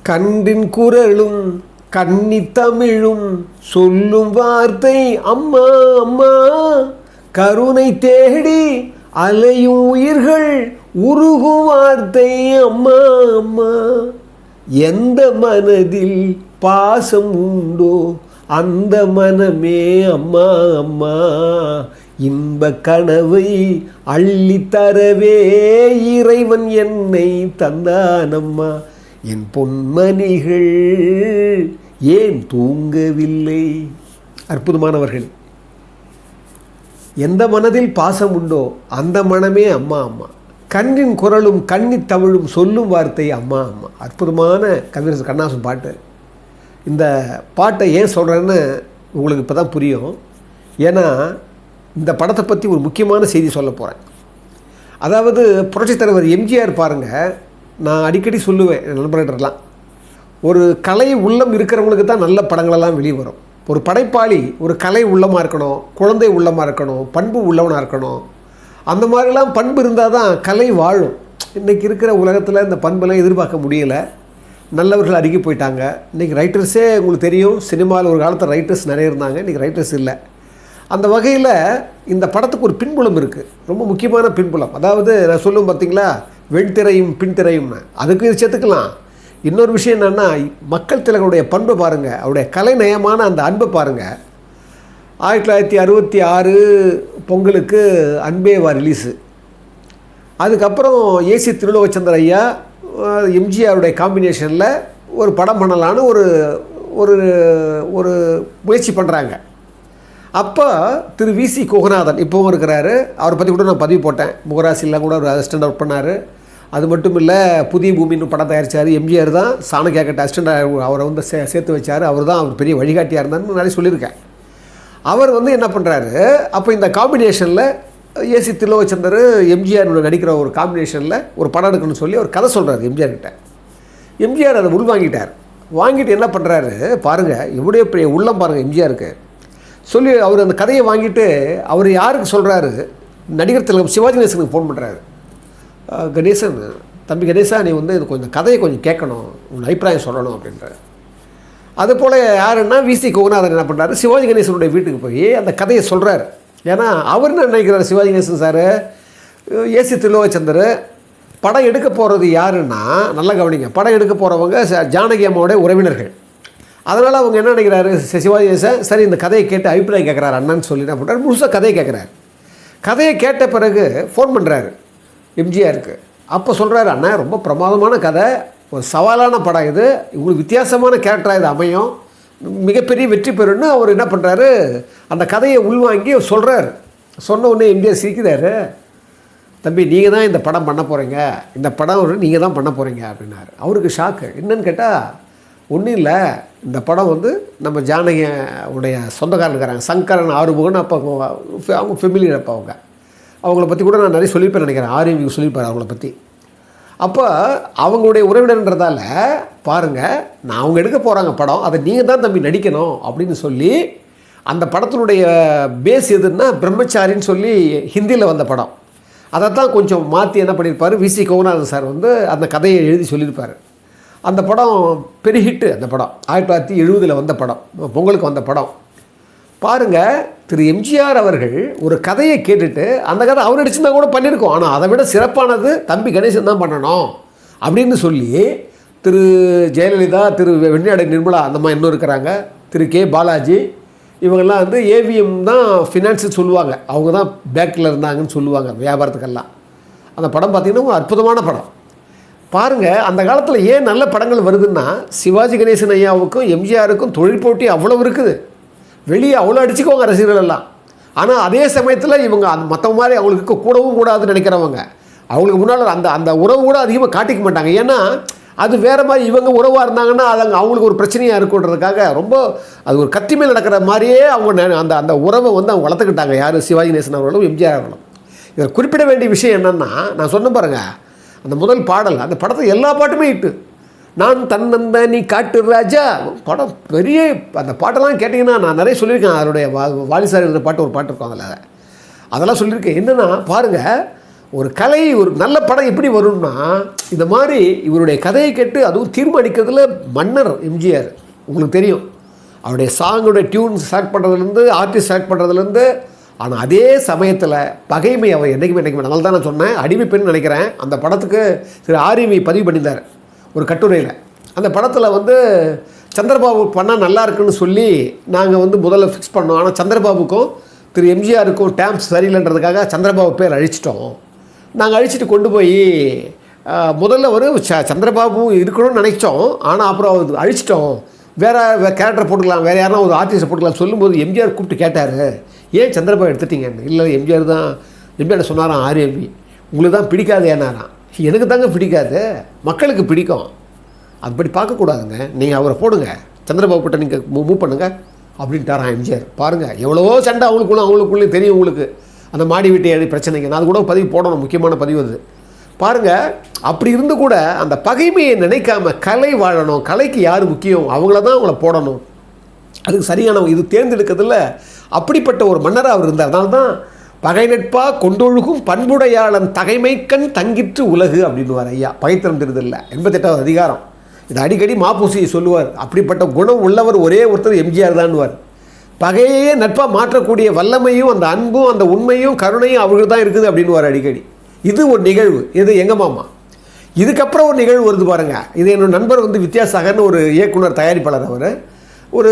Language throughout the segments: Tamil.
கன்றின் குரலும் கன்னி தமிழும் சொல்லும் வார்த்தை அம்மா அம்மா. கருணை தேடி அலையும் உயிர்கள் உருகும் வார்த்தை அம்மா அம்மா. எந்த மனதில் பாசம் உண்டோ அந்த மனமே அம்மா அம்மா. இன்ப கனவை அள்ளித்தரவே இறைவன் என்னை தந்தானம்மா. என் பொன்மணிகள் ஏன் தூங்கவில்லை? அற்புதமானவர்கள். எந்த மனதில் பாசம் உண்டோ அந்த மனமே அம்மா அம்மா. கண்ணின் குரலும் கன்னி தமிழும் சொல்லும் வார்த்தை அம்மா அம்மா. அற்புதமான கவிஞர் கண்ணதாசன் பாட்டு. இந்த பாட்டை ஏன் சொல்கிறேன்னு உங்களுக்கு இப்போ தான் புரியும். ஏன்னா இந்த படத்தை பற்றி ஒரு முக்கியமான செய்தி சொல்ல போகிறேன். அதாவது புரட்சித் தலைவர் எம்ஜிஆர் பாருங்கள், நான் அடிக்கடி சொல்லுவேன் நண்பர்களெல்லாம், ஒரு கலை உள்ளம் இருக்கிறவங்களுக்கு தான் நல்ல படங்களெல்லாம் வெளியே வரும். ஒரு படைப்பாளி ஒரு கலை உள்ளமாக இருக்கணும், குழந்தை உள்ளமாக இருக்கணும், பண்பு உள்ளவனாக இருக்கணும். அந்த மாதிரிலாம் பண்பு இருந்தால் தான் கலை வாழும். இன்றைக்கி இருக்கிற உலகத்தில் இந்த பண்பெல்லாம் எதிர்பார்க்க முடியலை. நல்லவர்கள் அருகி போயிட்டாங்க. இன்றைக்கி ரைட்டர்ஸே உங்களுக்கு தெரியும், சினிமாவில் ஒரு காலத்தில் ரைட்டர்ஸ் நிறைய இருந்தாங்க, இன்றைக்கி ரைட்டர்ஸ் இல்லை. அந்த வகையில் இந்த படத்துக்கு ஒரு பின்புலம் இருக்குது, ரொம்ப முக்கியமான பின்புலம். அதாவது நான் சொல்லும் பார்த்தீங்களா, வெண்திரையும் பின்திரையும்னு, அதுக்கு இது சேர்த்துக்கலாம். இன்னொரு விஷயம் என்னென்னா, மக்கள் திலகருடைய பண்பை பாருங்கள், அவருடைய கலை நயமான அந்த அன்பை பாருங்கள். 1966 பொங்கலுக்கு அன்பேவா ரிலீஸு. அதுக்கப்புறம் ஏசி திருலோகச்சந்தர் ஐயா எம்ஜிஆருடைய காம்பினேஷனில் ஒரு படம் பண்ணலான்னு ஒரு ஒரு முயற்சி பண்ணுறாங்க. அப்போ திரு விசி கோகநாதன் இப்போவும் இருக்கிறாரு, அவரை பற்றி கூட நான் பதிவு போட்டேன். முகராசிலாம் கூட ஒரு அசிஸ்டண்ட் ஒர்க் பண்ணார். அது மட்டும் இல்லை, புதிய பூமின்னு படம் தயாரித்தார். எம்ஜிஆர் தான் சாணக்கியா கட்ட அசிஸ்டண்ட் அவரை வந்து சேர்த்து வச்சார். அவர் தான் அவர் பெரிய வழிகாட்டியாக இருந்தார்னு நிறைய சொல்லியிருக்கேன். அவர் வந்து என்ன பண்ணுறாரு, அப்போ இந்த காம்பினேஷனில் ஏசி திருலோகச்சந்தர் எம்ஜிஆர் நடிக்கிற ஒரு காம்பினேஷனில் ஒரு படம் எடுக்கணும்னு சொல்லி ஒரு கதை சொல்கிறார் எம்ஜிஆர்கிட்ட. எம்ஜிஆர் அதை உள்வாங்கிட்டார். வாங்கிட்டு என்ன பண்ணுறாரு பாருங்கள், எவ்வளோ பெரிய உள்ளம் பாருங்கள் எம்ஜிஆருக்கு சொல்லி. அவர் அந்த கதையை வாங்கிட்டு அவர் யாருக்கு சொல்கிறாரு, நடிகர் திலகம் சிவாஜி கணேசனுக்கு ஃபோன் பண்ணுறாரு. கணேசன், தம்பி கணேசா, நீ வந்து இது கொஞ்சம் கதையை கொஞ்சம் கேட்கணும், உன் அபிப்பிராயம் சொல்லணும் அப்படின்றார். அதுபோல் யாருன்னா விசி கோகநாதன் என்ன பண்ணுறாரு, சிவாஜி கணேசனுடைய வீட்டுக்கு போய் அந்த கதையை சொல்கிறார். ஏன்னா அவர் என்ன நினைக்கிறார், சிவாஜி கணேசன் சார் ஏசி திருலோகச்சந்தர் படம் எடுக்க போகிறது யாருன்னா, நல்லா கவனிங்க, படம் எடுக்க போகிறவங்க ஜானகி அம்மாவோட உறவினர்கள். அதனால் அவங்க என்ன நினைக்கிறாரு, சிவாஜி கணேசன் சரி இந்த கதையை கேட்டு அபிப்பிராயம் கேட்குறாரு அண்ணன்னு சொல்லி என்ன பண்ணுறாரு, முழுசாக கதையை கேட்குறாரு. கதையை கேட்ட பிறகு ஃபோன் பண்ணுறாரு எம்ஜிஆருக்கு. அப்போ சொல்கிறாரு, அண்ணா ரொம்ப பிரமாதமான கதை, ஒரு சவாலான படம், இது உங்களுக்கு வித்தியாசமான கேரக்டராக இது அமையும், மிகப்பெரிய வெற்றி பெறுன்னு அவர் என்ன பண்ணுறாரு, அந்த கதையை உள்வாங்கி சொல்கிறார். சொன்ன உடனே எம்ஜிஆர் சிரிக்கிறாரு, தம்பி நீங்கள் தான் இந்த படம் பண்ண போகிறீங்க, இந்த படம் நீங்கள் தான் பண்ண போகிறீங்க அப்படின்னாரு. அவருக்கு ஷாக்கு. என்னன்னு கேட்டால், ஒன்றும் இல்லை, இந்த படம் வந்து நம்ம ஜானகி உடைய சொந்தக்காரன் இருக்கிறாங்க, சங்கரன் ஆறுமுகன். அப்போ அவங்க ஃபெமிலியர். அப்போ அவங்கள பற்றி கூட நான் நிறைய சொல்லியிருப்பேன் நினைக்கிறேன், ஆரியவிக்கு சொல்லியிருப்பார் அவங்கள பற்றி. அப்போ அவங்களுடைய உறவினர்ன்றதால பாருங்கள், நான் அவங்க எடுக்க போகிறாங்க படம், அதை நீங்கள் தான் தம்பி நடிக்கணும் அப்படின்னு சொல்லி, அந்த படத்தினுடைய பேஸ் எதுன்னா பிரம்மச்சாரின்னு சொல்லி ஹிந்தியில் வந்த படம். அதை தான் கொஞ்சம் மாற்றி என்ன பண்ணியிருப்பார், விசி கோகநாதன் சார் வந்து அந்த கதையை எழுதி சொல்லியிருப்பார். அந்த படம் பெரிய ஹிட்டு. அந்த படம் 1970 வந்த படம், பொங்கலுக்கு வந்த படம். பாருங்கள், திரு எம்ஜிஆர் அவர்கள் ஒரு கதையை கேட்டுட்டு, அந்த கதை அவர் நடிச்சிருந்தா கூட பண்ணியிருக்கோம், ஆனால் அதை விட சிறப்பானது தம்பி கணேசன் தான் பண்ணணும் அப்படின்னு சொல்லி திரு ஜெயலலிதா, திரு வெண்ணியாடை நிர்மலா, அந்த மாதிரி இன்னும் இருக்கிறாங்க, திரு கே பாலாஜி, இவங்கெல்லாம் வந்து ஏவிஎம் தான் ஃபினான்ஸு சொல்லுவாங்க, அவங்க தான் பேக்கில் இருந்தாங்கன்னு சொல்லுவாங்க வியாபாரத்துக்கெல்லாம். அந்த படம் பார்த்திங்கன்னா அற்புதமான படம். பாருங்கள், அந்த காலத்தில் ஏன் நல்ல படங்கள் வருதுன்னா, சிவாஜி கணேசன் ஐயாவுக்கும் எம்ஜிஆருக்கும் தொழில் போட்டி அவ்வளோ இருக்குது. வெளியே அவ்வளோ அடிச்சுக்குவாங்க ரசிகர்கள் எல்லாம். ஆனால் அதே சமயத்தில் இவங்க அந்த மற்ற மாதிரி அவங்களுக்கு கூடவும் கூடாதுன்னு நினைக்கிறவங்க, அவங்களுக்கு முன்னால் அந்த அந்த உறவு கூட அதிகமாக காட்டிக்க மாட்டாங்க. ஏன்னா அது வேறு மாதிரி, இவங்க உறவாக இருந்தாங்கன்னா அது அவங்களுக்கு ஒரு பிரச்சனையாக இருக்குன்றதுக்காக ரொம்ப அது ஒரு கத்தி மேல் நடக்கிற மாதிரியே அவங்க அந்த அந்த உறவை வந்து அவங்க வளர்த்துக்கிட்டாங்க. யார், சிவாஜி கணேசன் அவர்களும் எம்ஜிஆர் அவர்களும். இதில் குறிப்பிட வேண்டிய விஷயம் என்னென்னா, நான் சொன்ன பாருங்கள், அந்த முதல் பாடல், அந்த படத்தில் எல்லா பாட்டுமே இட்டு. நான் தன்னந்த நீ காட்டு ராஜா படம் பெரிய, அந்த பாட்டெல்லாம் கேட்டிங்கன்னா நான் நிறைய சொல்லியிருக்கேன். அதனுடைய வாலிசார் எழுதுகிற பாட்டு ஒரு பாட்டு இருக்கும், அதெல்லாம் சொல்லியிருக்கேன். என்னென்னா பாருங்கள், ஒரு கலை, ஒரு நல்ல படம் எப்படி வரும்னா, இந்த மாதிரி இவருடைய கதையை கேட்டு அதுவும் தீர்மானிக்கிறதுல மன்னர் எம்ஜிஆர். உங்களுக்கு தெரியும் அவருடைய சாங்குடைய டியூன் செலக்ட் பண்ணுறதுலேருந்து, ஆர்டிஸ்ட் செலக்ட் பண்ணுறதுலேருந்து. ஆனால் அதே சமயத்தில் பகைமை அவர் என்றைக்குமே அதனால தான் நான் சொன்னேன், அடிமைப்பெண் நினைக்கிறேன். அந்த படத்துக்கு திரு ஆர்வி பதிவு பண்ணியிருந்தார் ஒரு கட்டுரையில். அந்த படத்தில் வந்து சந்திரபாபு பண்ணால் நல்லா இருக்குன்னு சொல்லி நாங்கள் முதல்ல ஃபிக்ஸ் பண்ணோம். ஆனால் சந்திரபாபுக்கும் திரு எம்ஜிஆருக்கும் டேம்ஸ் சரியில்லைன்றதுக்காக சந்திரபாபு பேர் அழிச்சிட்டோம். நாங்கள் அழிச்சிட்டு கொண்டு போய் முதல்ல ஒரு சந்திரபாபு இருக்கணும்னு நினைச்சோம். ஆனால் அப்புறம் அழிச்சிட்டோம், வேறு கேரக்டர் போட்டுக்கலாம், வேறு யாரும் ஒரு ஆர்டிஸ்ட்டை போட்டுக்கலாம் சொல்லும்போது எம்ஜிஆர் கூப்பிட்டு கேட்டார், ஏன் சந்திரபாபு எடுத்துட்டீங்கன்னு. இல்லை எம்ஜிஆர் சொன்னாராம், ஆர்எம்பி உங்களுக்கு தான் பிடிக்காது ஏன்னாராம். எனக்கு தாங்க பிடிக்காது, மக்களுக்கு பிடிக்கும், அப்படி பார்க்கக்கூடாதுங்க, நீங்கள் அவரை போடுங்க, சந்திரபாபு கிட்ட நீங்கள் மூவ் பண்ணுங்கள் அப்படின்ட்டாரான் எம்ஜிஆர். பாருங்கள் எவ்வளவோ சண்டை அவங்களுக்குள்ளே தெரியும் உங்களுக்கு, அந்த மாடி வீட்டு பிரச்சனைங்க. நான் அது கூட பதிவு போடணும், முக்கியமான பதிவு அது. பாருங்கள், அப்படி இருந்து கூட அந்த பகைமையை நினைக்காம கலை வாழணும், கலைக்கு யார் முக்கியம் அவங்கள தான் அவங்கள போடணும், அதுக்கு சரியான இது தேர்ந்தெடுக்கிறதுல அப்படிப்பட்ட ஒரு மன்னராக அவர் இருந்தார். அதனால தான் பகை நட்பா கொண்டொழுகும் பண்புடையாளன் தகைமைக்கண் தங்கிற்று உலகு அப்படின்னுவார் ஐயா, பகைத்திறம் தெரிதல்ல 88வது அதிகாரம். இது அடிக்கடி மாப்பூசியை சொல்லுவார். அப்படிப்பட்ட குணம் உள்ளவர் ஒரே ஒருத்தர் எம்ஜிஆர் தான்வார். பகையே நட்பாக மாற்றக்கூடிய வல்லமையும் அந்த அன்பும் அந்த உண்மையும் கருணையும் அவர்கள் தான் இருக்குது அப்படின்னுவார் அடிக்கடி. இது ஒரு நிகழ்வு, இது எங்கள் மாமா. இதுக்கப்புறம் ஒரு நிகழ்வு வருது பாருங்கள். இது என்னோட நண்பர் வித்யாசாகர்னு ஒரு இயக்குனர் தயாரிப்பாளர். அவர் ஒரு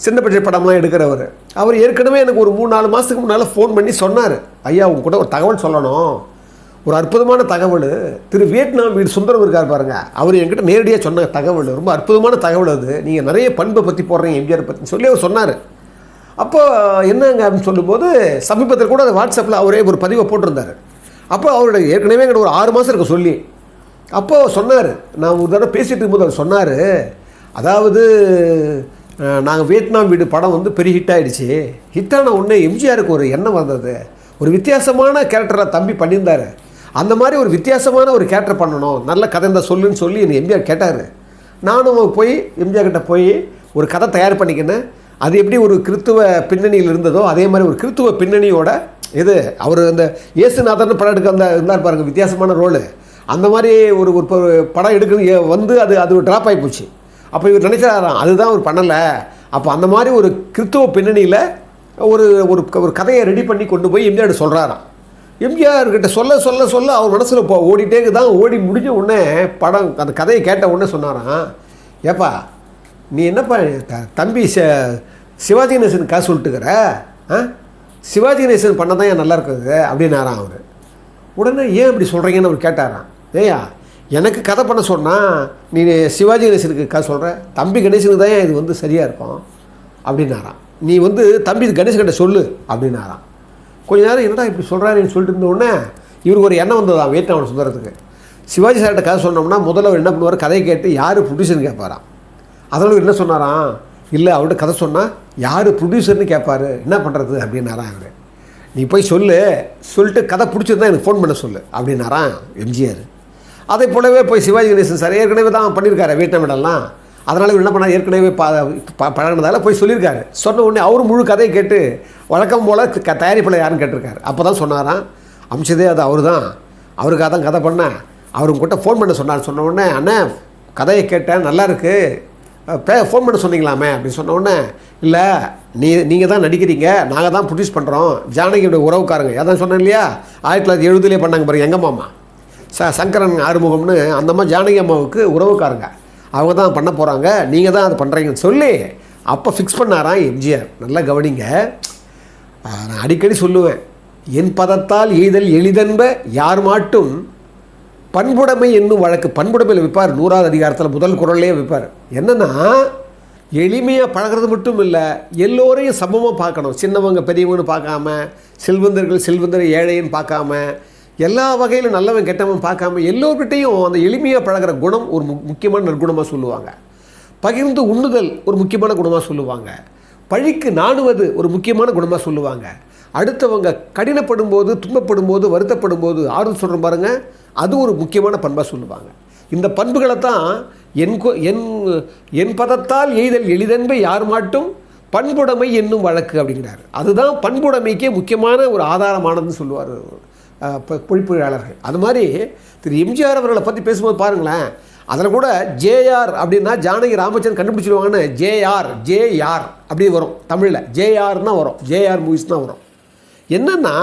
சின்ன பட்ஜெட் படம்லாம் எடுக்கிறவர். அவர் ஏற்கனவே எனக்கு ஒரு 3-4 மாதத்துக்கு முன்னால் ஃபோன் பண்ணி சொன்னார், ஐயா உங்க கூட ஒரு தகவல் சொல்லணும், ஒரு அற்புதமான தகவல். திரு வியட்நாம் வீடு சுந்தரம் இருக்கார் பாருங்கள், அவர் என்கிட்ட நேரடியாக சொன்ன தகவல், ரொம்ப அற்புதமான தகவல் அது, நீங்கள் நிறைய பண்பை பற்றி போடுறீங்க எம்ஜிஆர் பற்றி சொல்லி அவர் சொன்னார். அப்போ என்னங்க அப்படின்னு சொல்லும்போது சமீபத்தில் கூட வாட்ஸ்அப்பில் அவரே ஒரு பதிவை போட்டிருந்தார். அப்போ அவருடைய ஏற்கனவே எங்கிட்ட ஒரு 6 மாதம் இருக்க சொல்லி அப்போது சொன்னார், நான் ஒரு தடவை பேசிகிட்டு இருக்கும்போது அவர் சொன்னார், அதாவது நாங்கள் வியட்நாம் வீடு படம் பெரிய ஹிட் ஆகிடுச்சு. ஹிட்டான உடனே எம்ஜிஆருக்கு ஒரு எண்ணம் வந்தது, ஒரு வித்தியாசமான கேரக்டராக தம்பி பண்ணியிருந்தார், அந்த மாதிரி ஒரு வித்தியாசமான ஒரு கேரக்டர் பண்ணணும், நல்ல கதை இருந்தால் சொல்லுன்னு சொல்லி என்னை எம்ஜிஆர் கேட்டார். நானும் போய் எம்ஜிஆர் கிட்ட போய் ஒரு கதை தயார் பண்ணிக்கினேன். அது எப்படி ஒரு கிறித்துவ பின்னணியில் இருந்ததோ அதே மாதிரி ஒரு கிறித்துவ பின்னணியோட இது அவர் அந்த இயேசுநாதர்னு படம் எடுக்க இருந்தார் பாருங்கள், வித்தியாசமான ரோலு. அந்த மாதிரி ஒரு படம் எடுக்கணும் அது ட்ராப் ஆகி போச்சு. அப்போ இவர் நினைச்சாராம் அதுதான் அவர் பண்ணலை. அப்போ அந்த மாதிரி ஒரு கிறித்துவ பின்னணியில் ஒரு ஒரு கதையை ரெடி பண்ணி கொண்டு போய் எம்ஜிஆர் சொல்கிறாராம். எம்ஜிஆர்கிட்ட சொல்ல சொல்ல சொல்ல அவர் மனசில் ஓடிட்டே தான். ஓடி முடிஞ்ச உடனே படம் அந்த கதையை கேட்ட உடனே சொன்னாராம், ஏப்பா நீ என்னப்பா தம்பி சிவாஜி கணேசன் காசு சொல்லிட்டுக்கிற, சிவாஜி கணேசன் பண்ண தான் ஏன் நல்லா இருக்குது அப்படின்னாராம் அவர். உடனே ஏன் அப்படி சொல்கிறீங்கன்னு அவர் கேட்டாராம். ஏயா எனக்கு கதை பண்ண சொன்னால் நீ சிவாஜி கணேசனுக்கு காசு சொல்கிற, தம்பி கணேசனுக்கு தான் இது சரியாக இருக்கும் அப்படின்னாராம். நீ தம்பி கணேசன்கிட்ட சொல்லு அப்படின்னாராம். கொஞ்ச நேரம் என்னடா இப்படி சொல்கிறாருன்னு சொல்லிட்டு இருந்த உடனே இவருக்கு ஒரு எண்ணம் வந்ததான் வியட்நாம் சுந்தரத்துக்கு. சிவாஜி சார்கிட்ட கதை சொன்னோம்னா முதல்ல அவர் என்ன பண்ணுவார், கதையை கேட்டு யார் ப்ரொடியூசர்னு கேட்பாராம். அதனால் என்ன சொன்னாராம், இல்லை அவர்கிட்ட கதை சொன்னால் யார் ப்ரொடியூசர்னு கேட்பார், என்ன பண்ணுறது அப்படின்னாராம். அவர் நீ போய் சொல்லிட்டு கதை பிடிச்சிருந்தா எனக்கு ஃபோன் பண்ண சொல்லு அப்படின்னாராம் எம்ஜிஆர். அதே போலவே போய் சிவாஜி கணேசன் சார் ஏற்கனவே தான் பண்ணியிருக்காரு வியட்நாம் இடம்லாம். அதனால் இவர் என்ன பண்ணால் ஏற்கனவே பழகினதால் போய் சொல்லியிருக்காரு. சொன்ன உடனே அவர் முழு கதையை கேட்டு வழக்கம் போல் தயாரிப்பில் யாருன்னு கேட்டிருக்காரு. அப்போ தான் சொன்னாராம், அமிச்சதே அது அவர் தான், அவருக்காக தான் கதை பண்ணேன், அவருக்கிட்ட ஃபோன் பண்ண சொன்ன உடனே அண்ணே கதையை கேட்டேன் நல்லா இருக்குது, ஃபோன் பண்ண சொன்னீங்களாமே அப்படின்னு சொன்ன உடனே, இல்லை நீங்கள் தான் நடிக்கிறீங்க, நாங்கள் தான் ப்ரொடியூஸ் பண்ணுறோம், ஜானகியோட உறவுக்காரங்க அதான் சொன்னேன் இல்லையா, 1970 பண்ணாங்க பாருங்க எங்கள் மாமா சங்கரன் ஆறுமுகம்னு, அந்த அம்மா ஜானகி அம்மாவுக்கு உறவுக்காரங்க, அவங்க தான் பண்ண போகிறாங்க, நீங்கள் தான் அது பண்ணுறீங்கன்னு சொல்லி அப்போ ஃபிக்ஸ் பண்ணாராம் எம்ஜிஆர். நல்லா கவனிங்க, நான் அடிக்கடி சொல்லுவேன், என் பதத்தால் எய்தல் எளிதென்ப யார் மாட்டும் பண்புடைமை என்னும் வழக்கு. பண்புடைமையில் வைப்பார், 100வது அதிகாரத்தில் முதல் குறள்லேயே வைப்பார். என்னென்னா எளிமையாக பழகிறது மட்டும் இல்லை, எல்லோரையும் சமமாக பார்க்கணும், சின்னவங்க பெரியவங்கன்னு பார்க்காம, செல்வந்தர் ஏழைன்னு பார்க்காம, எல்லா வகையிலும் நல்லவன் கெட்டவன் பார்க்காம எல்லோர்கிட்டையும் அந்த எளிமையாக பழகிற குணம் ஒரு முக்கியமான நற்குணமாக சொல்லுவாங்க. பகிர்ந்து உண்ணுதல் ஒரு முக்கியமான குணமாக சொல்லுவாங்க. பழிக்கு நாணுவது ஒரு முக்கியமான குணமாக சொல்லுவாங்க. அடுத்தவங்க கடினப்படும் போது, துன்பப்படும் போது, வருத்தப்படும் போது ஆறுதல் சொல்கிற பாருங்க, அது ஒரு முக்கியமான பண்பாக சொல்லுவாங்க. இந்த பண்புகளை தான் என் பதத்தால் எய்தல் எளிதென்பை யார் மாட்டும் பண்புடைமை என்னும் வழக்கு அப்படிங்கிறார். அதுதான் பண்புடைமைக்கே முக்கியமான ஒரு ஆதாரமானதுன்னு சொல்லுவார் பொழிப்புரையாளர்கள். அது மாதிரி திரு எம்ஜிஆர் அவர்களை பற்றி பேசும்போது பாருங்களேன், அதில் கூட ஜேஆர் அப்படின்னா ஜானகி ராமச்சந்திரன் கண்டுபிடிச்சிடுவாங்கன்னு ஜேஆர் அப்படி வரும். தமிழில் ஜேஆர்னா வரும், ஜேஆர் மூவிஸ் தான் வரும். என்னென்னா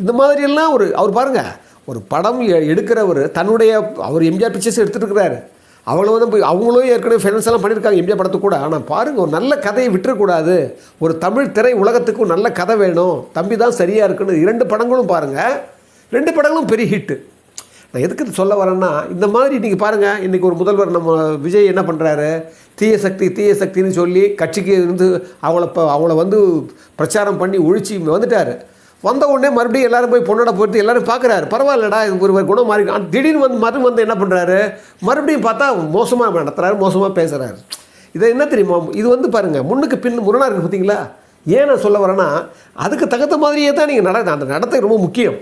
இந்த மாதிரியெல்லாம் அவர் பாருங்கள், ஒரு படம் எடுக்கிறவர் தன்னுடைய அவர் எம்ஜிஆர் பிக்சர்ஸ் எடுத்துகிட்டு இருக்கிறாரு. அவங்களும் ஏற்கனவே ஃபைனான்ஸ் எல்லாம் பண்ணியிருக்காங்க எம்ஜிஆர் படத்துக்கு கூட. ஆனால் பாருங்கள், ஒரு நல்ல கதையை விட்டுறக்கூடாது. ஒரு தமிழ் திரை உலகத்துக்கு ஒரு நல்ல கதை வேணும், தம்பி தான் சரியாக இருக்குன்னு 2 படங்களும் பாருங்கள், 2 படங்களும் பெரிய ஹிட்டு. நான் எதுக்கு சொல்ல வரேன்னா, இந்த மாதிரி இன்றைக்கி பாருங்கள், இன்றைக்கி ஒரு முதல்வர் நம்ம விஜய் என்ன பண்ணுறாரு, தீய சக்தின்னு சொல்லி கட்சிக்கு இருந்து அவளை வந்து பிரச்சாரம் பண்ணி ஒழிச்சு வந்துட்டார். வந்த உடனே மறுபடியும் எல்லோரும் போய் பொண்ணோட போட்டு எல்லோரும் பார்க்குறாரு, பரவாயில்லடா ஒரு குணம் மாறி. திடீர்னு வந்து என்ன பண்ணுறாரு, மறுபடியும் பார்த்தா மோசமாக நடத்துகிறாரு, மோசமாக பேசுகிறாரு. இதை என்ன தெரியுமா, இது வந்து பாருங்கள் முன்னுக்கு பின் முரணாக இருக்குது பார்த்தீங்களா. ஏன் நான் சொல்ல வரேன்னா, அதுக்கு தகுந்த மாதிரியே தான் நீங்கள் அந்த நடத்தை ரொம்ப முக்கியம்.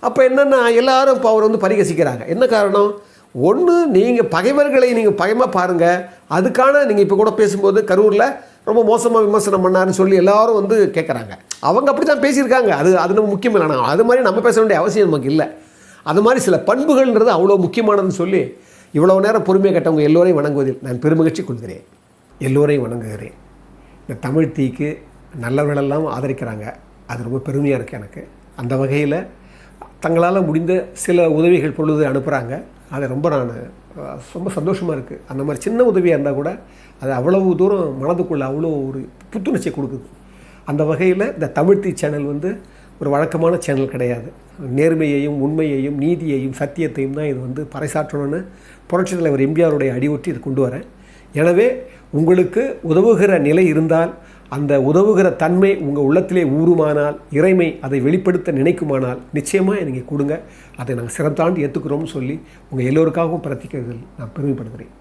அப்போ என்னென்னா எல்லோரும் இப்போ அவர் வந்து பரிகசிக்கிறாங்க. என்ன காரணம், ஒன்று நீங்கள் பகைவர்களை நீங்கள் பயமாக பாருங்கள். அதுக்கான நீங்கள் இப்போ கூட பேசும்போது கரூரில் ரொம்ப மோசமாக விமர்சனம் பண்ணாருன்னு சொல்லி எல்லோரும் வந்து கேட்குறாங்க. அவங்க அப்படி தான் பேசியிருக்காங்க, அது நம்ம முக்கியம் இல்லை. ஆனால் அது மாதிரி நம்ம பேச வேண்டிய அவசியம் நமக்கு இல்லை. அது மாதிரி சில பண்புகள்ன்றது அவ்வளோ முக்கியமானதுன்னு சொல்லி இவ்வளோ நேரம் பொறுமையாக கேட்டவங்க எல்லோரையும் வணங்குவதில் நான் பெருமகிழ்ச்சி கொள்கிறேன். எல்லோரையும் வணங்குகிறேன். இந்த தமிழ் தீக்கு நல்லவர்களெல்லாம் ஆதரிக்கிறாங்க, அது ரொம்ப பெருமையாக இருக்குது எனக்கு. அந்த வகையில் தங்களால் முடிந்த சில உதவிகள் பொழுது அனுப்புகிறாங்க, அதை நான் ரொம்ப சந்தோஷமாக இருக்குது. அந்த மாதிரி சின்ன உதவியாக இருந்தால் கூட அது அவ்வளவு தூரம் மனதுக்குள்ளே அவ்வளோ ஒரு புத்துணர்ச்சியை கொடுக்குது. அந்த வகையில் இந்த தமிழ் தீ சேனல் வந்து ஒரு வழக்கமான சேனல் கிடையாது. நேர்மையையும் உண்மையையும் நீதியையும் சத்தியத்தையும் தான் இது வந்து பறைசாற்றணும்னு புரட்சித் தலைவர் எம்ஜிஆருடைய அடிவொற்றி இது கொண்டு வரேன். எனவே உங்களுக்கு உதவுகிற நிலை இருந்தால், அந்த உதவுகிற தன்மை உங்கள் உள்ளத்திலே ஊறுமானால், இறைமை அதை வெளிப்படுத்த நினைக்குமானால் நிச்சயமாக நீங்கள் கொடுங்க. அதை நாங்கள் சிறந்தாண்டு ஏற்றுக்கிறோம்னு சொல்லி உங்கள் எல்லோருக்காகவும் பிரார்த்திக்கிறதில் நான் பெருமைப்படுகிறேன்.